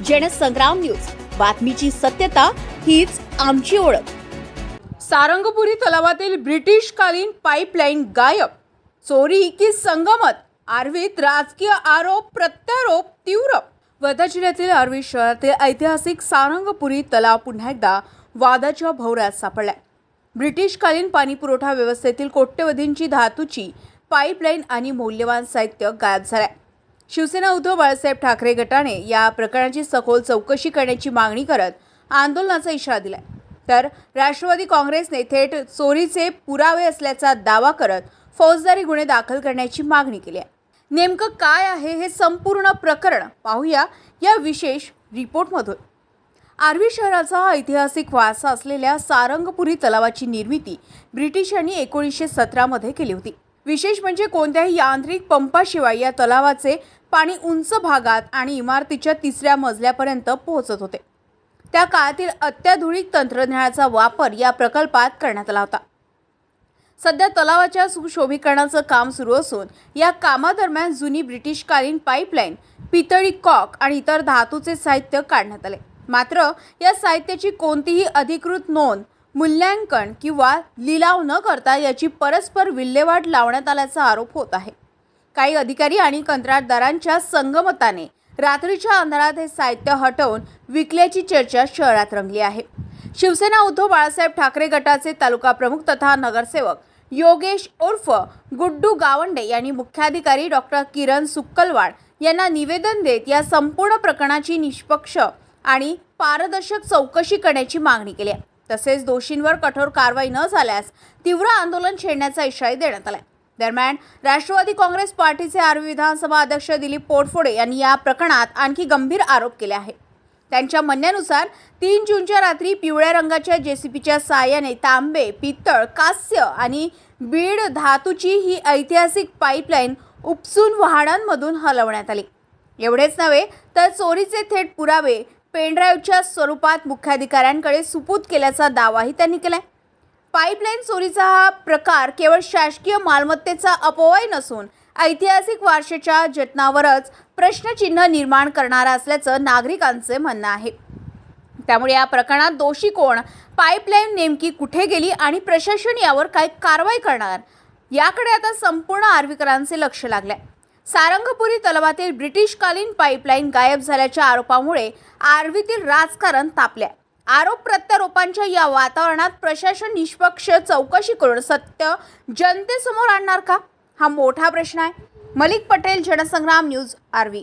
Jansangram news, बातमीची सत्यता हीच आमची ओळख। सारंगपुरी तलावातील ब्रिटिशकालीन पाईपलाईन गायब, चोरी की संगमत, आर्वीत राजकीय आरोप प्रत्यारोप तीव्र। वर्धा जिल्ह्यातील आर्वी शहरातील ऐतिहासिक सारंगपुरी तलाव पुन्हा एकदा वादाच्या भोवऱ्यात सापडलाय। ब्रिटिशकालीन पाणीपुरवठा व्यवस्थेतील कोट्यवधींची धातूची पाईपलाईन आणि मौल्यवान साहित्य गायब झालंय। शिवसेना उद्धव बाळासाहेब ठाकरे गटाने या प्रकरणाची सखोल चौकशी करण्याची मागणी करत आंदोलनाचा इशारा दिलाय, तर राष्ट्रवादी काँग्रेसने थेट चोरीचे पुरावे असल्याचा दावा करत फौजदारी गुन्हे दाखल करण्याची मागणी केली आहे। नेमकं काय आहे हे संपूर्ण प्रकरण पाहूया या विशेष रिपोर्टमधून। आर्वी शहराचा ऐतिहासिक वारसा असलेल्या सारंगपुरी तलावाची निर्मिती ब्रिटिशांनी 1917 मध्ये केली होती। विशेष म्हणजे कोणत्याही यांत्रिक पंपाशिवाय या तलावाचे पाणी उंच भागात आणि इमारतीच्या 3ऱ्या मजल्यापर्यंत पोहोचत होते। त्या काळातील अत्याधुनिक तंत्रज्ञानाचा वापर या प्रकल्पात करण्यात आला होता। सध्या तलावाच्या सुशोभीकरणाचं काम सुरू असून या कामादरम्यान जुनी ब्रिटिशकालीन पाईपलाईन, पितळी कॉक आणि इतर धातूचे साहित्य काढण्यात आले। मात्र या साहित्याची कोणतीही अधिकृत नोंद, मूल्यांकन किंवा लिलाव न करता याची परस्पर विल्हेवाट लावण्यात आल्याचा आरोप होत आहे। काही अधिकारी आणि कंत्राटदारांच्या संगमताने रात्रीच्या अंधारात हे साहित्य हटवून विकल्याची चर्चा शहरात रंगली आहे। शिवसेना उद्धव बाळासाहेब ठाकरे गटाचे तालुका प्रमुख तथा नगरसेवक योगेश उर्फ गुड्डू गावंडे यांनी मुख्याधिकारी डॉक्टर किरण सुक्कलवाड यांना निवेदन देत या संपूर्ण प्रकरणाची निष्पक्ष आणि पारदर्शक चौकशी करण्याची मागणी केली आहे। तसेच दोषींवर कठोर कारवाई न झाल्यास तीव्र आंदोलन छेडण्याचा इशारा देण्यात आला। दरम्यान राष्ट्रवादी काँग्रेस पार्टीचे आर्वी विधानसभा अध्यक्ष दिलीप पोटफोडे यांनी या प्रकरणात आणखी गंभीर आरोप केले आहेत। त्यांच्या म्हणण्यानुसार 3 जूनच्या रात्री पिवळ्या रंगाच्या जेसीबीच्या सहाय्याने तांबे, पितळ, कांस्य आणि बीड धातूची ही ऐतिहासिक पाईपलाईन उपसून वाहनांमधून हलवण्यात आली। एवढेच नव्हे तर चोरीचे थेट पुरावे पेनड्राईव्हच्या स्वरूपात मुख्याधिकाऱ्यांकडे सुपूर्द केल्याचा दावाही त्यांनी केलाय। पाईपलाईन चोरीचा हा प्रकार केवळ शासकीय मालमत्तेचा अपव्यय नसून ऐतिहासिक वारशाच्या जतनावरच प्रश्नचिन्ह निर्माण करणारा असल्याचं नागरिकांचे म्हणणं आहे। त्यामुळे या प्रकरणात दोषी कोण, पाईपलाईन नेमकी कुठे गेली आणि प्रशासन यावर काय कारवाई करणार, याकडे आता संपूर्ण आर्वीकरांचे लक्ष लागलंय। सारंगपुरी तलावातील ब्रिटिशकालीन पाईपलाईन गायब झाल्याच्या आरोपामुळे आर्वीतील राजकारण तापले। आरोप प्रत्यारोपांच्या या वातावरणात प्रशासन निष्पक्ष चौकशी करून सत्य जनतेसमोर आणणार का, हा मोठा प्रश्न आहे। मलिक पटेल, जनसंग्राम न्यूज, आर्वी।